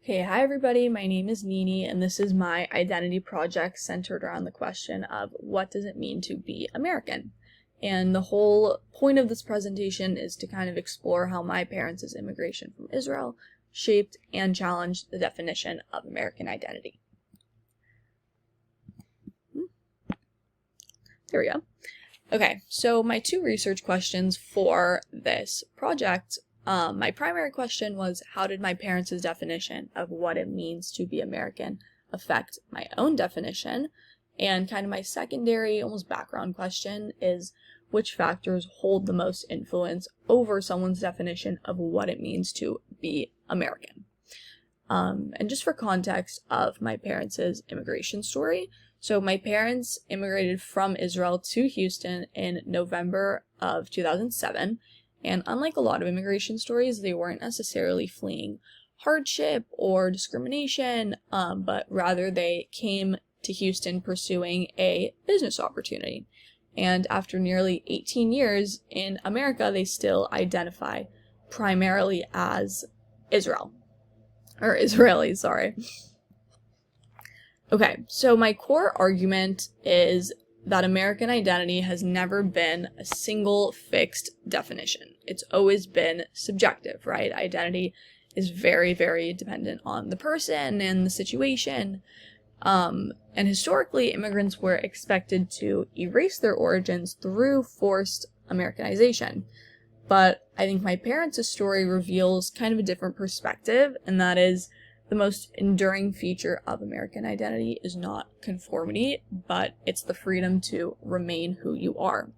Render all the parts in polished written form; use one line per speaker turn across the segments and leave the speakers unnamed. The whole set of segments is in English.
Okay, hi everybody, my name is Nini, and this is my identity project centered around the question of what does it mean to be American? And the whole point of this presentation is to kind of explore how my parents' immigration from Israel shaped and challenged the definition of American identity. There we go. Okay, so my two research questions for this project, my primary question was, how did my parents' definition of what it means to be American affect my own definition? And kind of my secondary, almost background question is, which factors hold the most influence over someone's definition of what it means to be American? And just for context of my parents' immigration story, so my parents immigrated from Israel to Houston in November of 2007, and unlike a lot of immigration stories, they weren't necessarily fleeing hardship or discrimination, but rather they came to Houston pursuing a business opportunity. And after nearly 18 years in America, they still identify primarily as Israelis, sorry. Okay, so my core argument is that American identity has never been a single fixed definition. It's always been subjective, right? Identity is very, very dependent on the person and the situation. And historically, immigrants were expected to erase their origins through forced Americanization. But I think my parents' story reveals kind of a different perspective, and that is the most enduring feature of American identity is not conformity, but it's the freedom to remain who you are.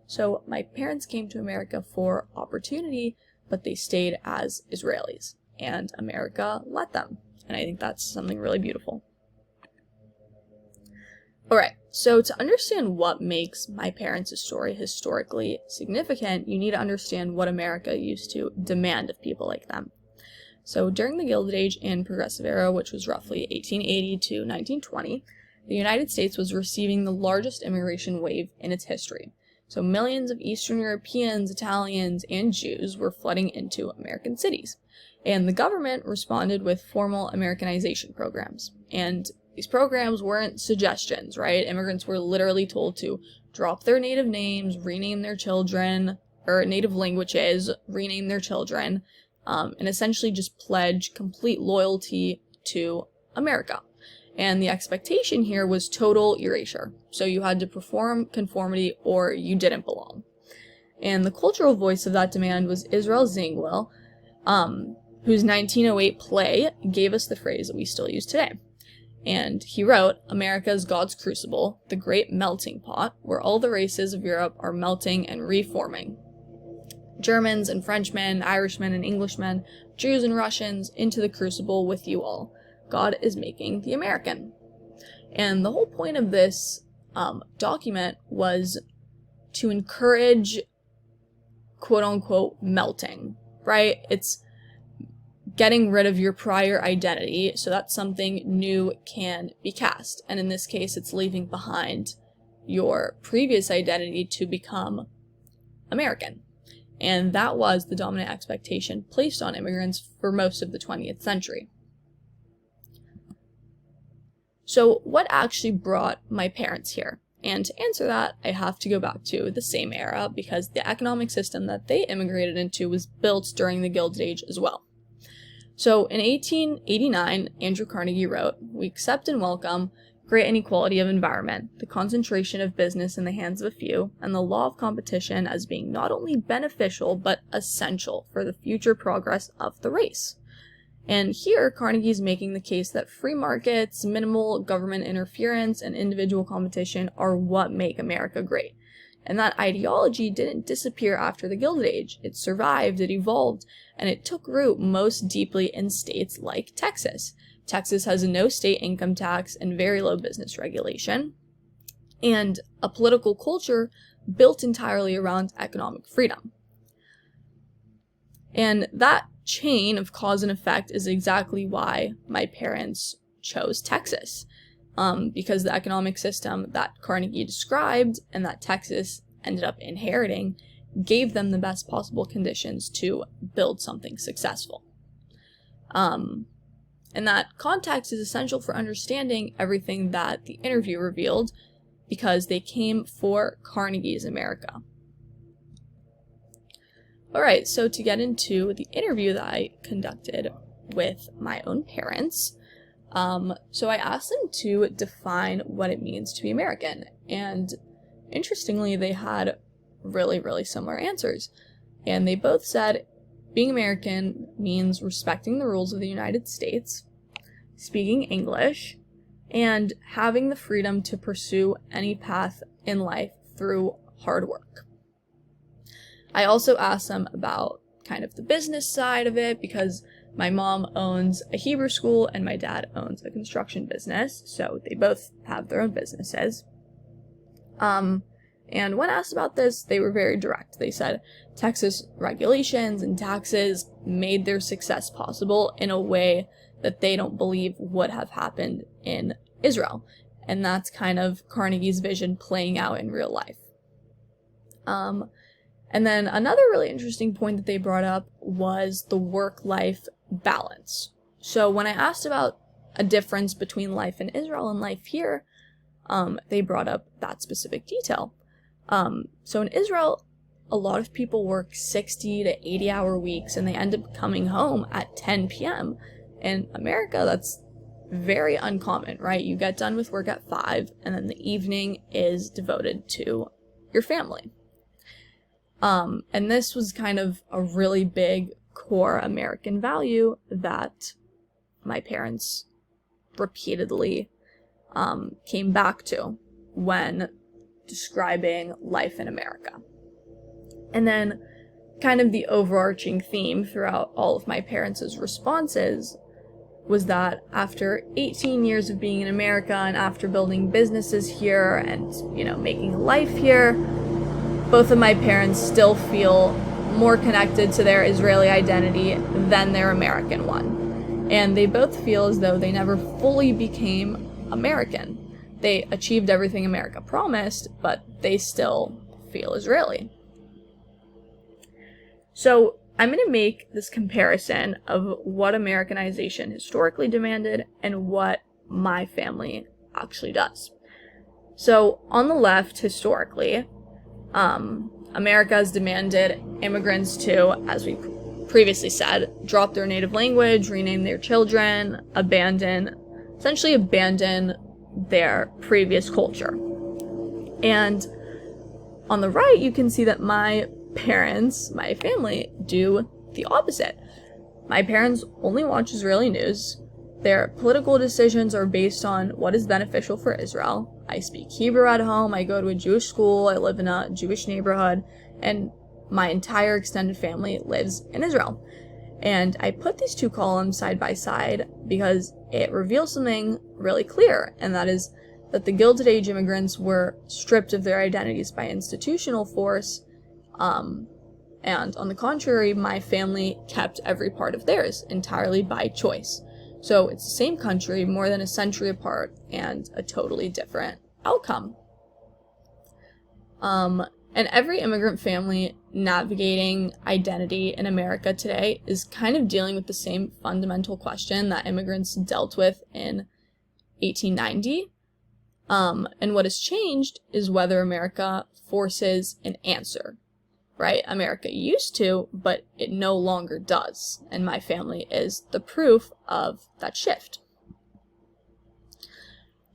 So my parents came to America for opportunity, but they stayed as Israelis, and America let them. And I think that's something really beautiful. Alright, so to understand what makes my parents' story historically significant, you need to understand what America used to demand of people like them. So during the Gilded Age and Progressive Era, which was roughly 1880 to 1920, the United States was receiving the largest immigration wave in its history. So millions of Eastern Europeans, Italians, and Jews were flooding into American cities. And the government responded with formal Americanization programs. And these programs weren't suggestions, right? Immigrants were literally told to drop their native names, rename their children, or native languages, rename their children, and essentially just pledge complete loyalty to America. And the expectation here was total erasure. So you had to perform conformity or you didn't belong. And the cultural voice of that demand was Israel Zangwill, whose 1908 play gave us the phrase that we still use today. And he wrote, "America is God's crucible, the great melting pot, where all the races of Europe are melting and reforming. Germans and Frenchmen, Irishmen and Englishmen, Jews and Russians, into the crucible with you all. God is making the American." And the whole point of this document was to encourage quote-unquote melting, right? It's getting rid of your prior identity so that something new can be cast. And in this case, it's leaving behind your previous identity to become American. And that was the dominant expectation placed on immigrants for most of the 20th century. So what actually brought my parents here? And to answer that, I have to go back to the same era because the economic system that they immigrated into was built during the Gilded Age as well. So in 1889, Andrew Carnegie wrote, "We accept and welcome great inequality of environment, the concentration of business in the hands of a few, and the law of competition as being not only beneficial but essential for the future progress of the race." And here, Carnegie is making the case that free markets, minimal government interference, and individual competition are what make America great. And that ideology didn't disappear after the Gilded Age. It survived, it evolved, and it took root most deeply in states like Texas. Texas has no state income tax and very low business regulation, and a political culture built entirely around economic freedom. And that chain of cause and effect is exactly why my parents chose Texas, because the economic system that Carnegie described and that Texas ended up inheriting gave them the best possible conditions to build something successful. And that context is essential for understanding everything that the interview revealed, because they came for Carnegie's America. Alright, so to get into the interview that I conducted with my own parents, so I asked them to define what it means to be American, and interestingly, they had really, really similar answers. And they both said being American means respecting the rules of the United States, speaking English, and having the freedom to pursue any path in life through hard work. I also asked them about kind of the business side of it, because my mom owns a Hebrew school and my dad owns a construction business, so they both have their own businesses. And when asked about this, they were very direct. They said Texas regulations and taxes made their success possible in a way that they don't believe would have happened in Israel. And that's kind of Carnegie's vision playing out in real life. And then another really interesting point that they brought up was the work-life balance. So when I asked about a difference between life in Israel and life here, they brought up that specific detail. So in Israel, a lot of people work 60 to 80-hour weeks, and they end up coming home at 10 p.m. In America, that's very uncommon, right? You get done with work at 5, and then the evening is devoted to your family. And this was kind of a really big core American value that my parents repeatedly came back to when describing life in America. And then kind of the overarching theme throughout all of my parents' responses was that after 18 years of being in America and after building businesses here and, making a life here, both of my parents still feel more connected to their Israeli identity than their American one. And they both feel as though they never fully became American. They achieved everything America promised, but they still feel Israeli. So I'm going to make this comparison of what Americanization historically demanded and what my family actually does. So on the left, historically, America has demanded immigrants to, as we previously said, drop their native language, rename their children, essentially abandon their previous culture. And on the right, you can see that my parents, my family, do the opposite. My parents only watch Israeli news. Their political decisions are based on what is beneficial for Israel. I speak Hebrew at home, I go to a Jewish school, I live in a Jewish neighborhood, and my entire extended family lives in Israel. And I put these two columns side by side because it reveals something really clear, and that is that the Gilded Age immigrants were stripped of their identities by institutional force, and on the contrary, my family kept every part of theirs entirely by choice. So it's the same country, more than a century apart, and a totally different outcome. And every immigrant family navigating identity in America today is kind of dealing with the same fundamental question that immigrants dealt with in 1890. And what has changed is whether America forces an answer, right? America used to, but it no longer does. And my family is the proof of that shift.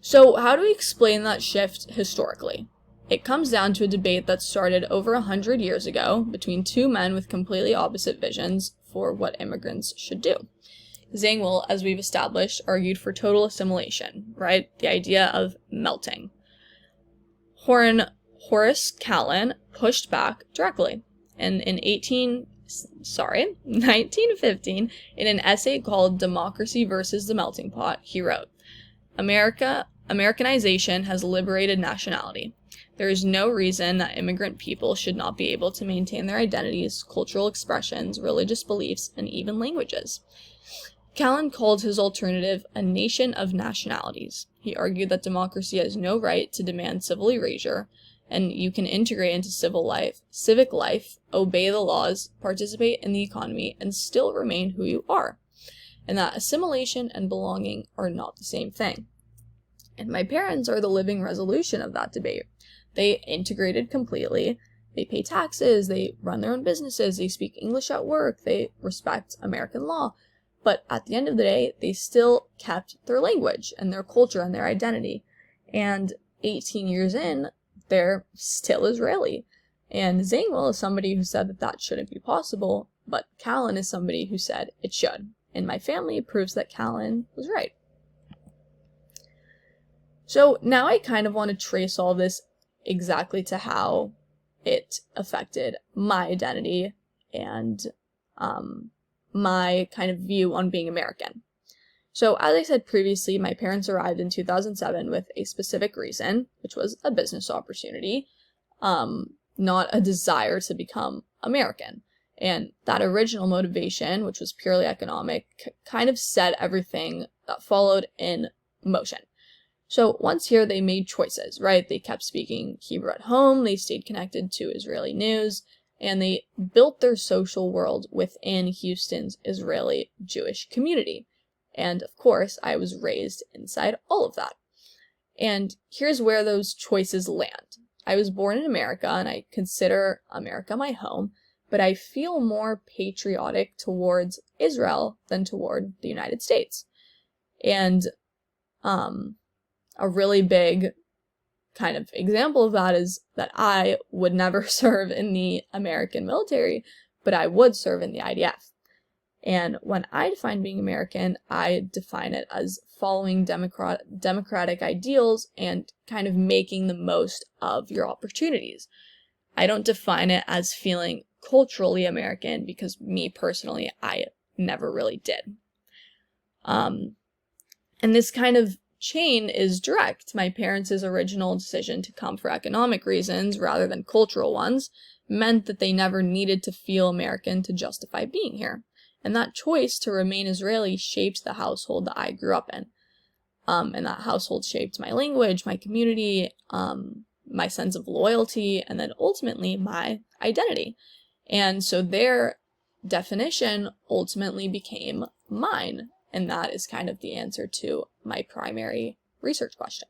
So how do we explain that shift historically? It comes down to a debate that started over 100 years ago between two men with completely opposite visions for what immigrants should do. Zangwill, as we've established, argued for total assimilation, right? The idea of melting. Horace Callan pushed back directly. And in 1915, in an essay called Democracy versus the Melting Pot, he wrote, Americanization has liberated nationality. There is no reason that immigrant people should not be able to maintain their identities, cultural expressions, religious beliefs, and even languages. Callan called his alternative a nation of nationalities. He argued that democracy has no right to demand civil erasure, and you can integrate into civic life, obey the laws, participate in the economy, and still remain who you are. and that assimilation and belonging are not the same thing. And my parents are the living resolution of that debate. They integrated completely. They pay taxes, they run their own businesses, they speak English at work, they respect American law. But at the end of the day, they still kept their language and their culture and their identity. And 18 years in, they're still Israeli. And Zangwill is somebody who said that that shouldn't be possible, but Callan is somebody who said it should. And my family proves that Callan was right. So now I kind of want to trace all this exactly to how it affected my identity and my kind of view on being American. So as I said previously, my parents arrived in 2007 with a specific reason, which was a business opportunity, not a desire to become American. And that original motivation, which was purely economic, kind of set everything that followed in motion. So once here, they made choices, right? They kept speaking Hebrew at home, they stayed connected to Israeli news, and they built their social world within Houston's Israeli Jewish community. And of course, I was raised inside all of that. And here's where those choices land. I was born in America, and I consider America my home, but I feel more patriotic towards Israel than toward the United States. And a really big kind of example of that is that I would never serve in the American military, but I would serve in the IDF. And when I define being American, I define it as following democratic ideals and kind of making the most of your opportunities. I don't define it as feeling culturally American because me personally, I never really did. And this kind of chain is direct. My parents' original decision to come for economic reasons rather than cultural ones meant that they never needed to feel American to justify being here. And that choice to remain Israeli shaped the household that I grew up in. And that household shaped my language, my community, my sense of loyalty, and then ultimately my identity. And so their definition ultimately became mine. And that is kind of the answer to my primary research question.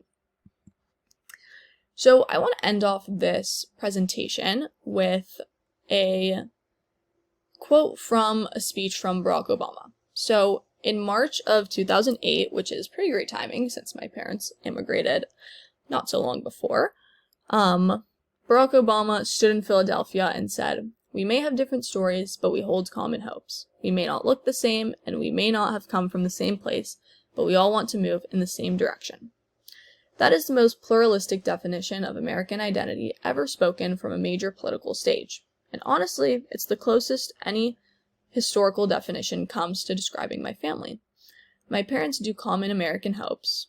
So I want to end off this presentation with a quote from a speech from Barack Obama. So in March of 2008, which is pretty great timing since my parents immigrated not so long before, Barack Obama stood in Philadelphia and said, "We may have different stories, but we hold common hopes. We may not look the same, and we may not have come from the same place, but we all want to move in the same direction." That is the most pluralistic definition of American identity ever spoken from a major political stage. And honestly, it's the closest any historical definition comes to describing my family. My parents do hold common American hopes,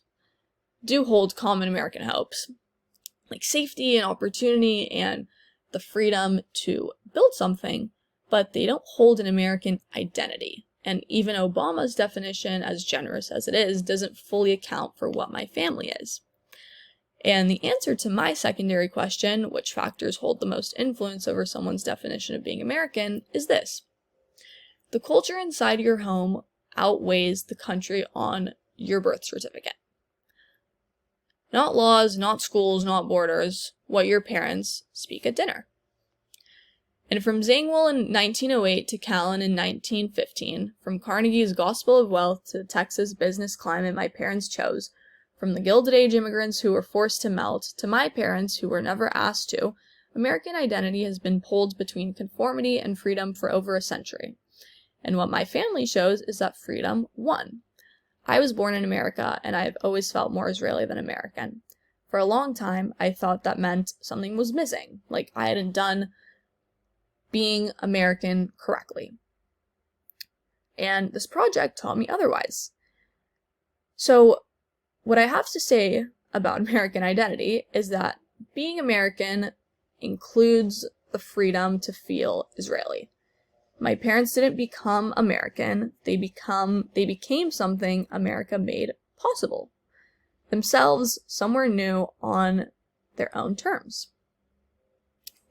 like safety and opportunity and the freedom to build something, but they don't hold an American identity. And even Obama's definition, as generous as it is, doesn't fully account for what my family is. And the answer to my secondary question, which factors hold the most influence over someone's definition of being American, is this. The culture inside your home outweighs the country on your birth certificate. Not laws, not schools, not borders, what your parents speak at dinner. And from Zangwill in 1908 to Callan in 1915, from Carnegie's Gospel of Wealth to the Texas business climate my parents chose, from the Gilded Age immigrants who were forced to melt to my parents who were never asked to, American identity has been pulled between conformity and freedom for over a century. And what my family shows is that freedom won. I was born in America, and I've always felt more Israeli than American. For a long time, I thought that meant something was missing, like I hadn't done being American correctly. And this project taught me otherwise. So, what I have to say about American identity is that being American includes the freedom to feel Israeli. My parents didn't become American, they became something America made possible. Themselves, somewhere new on their own terms.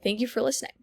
Thank you for listening.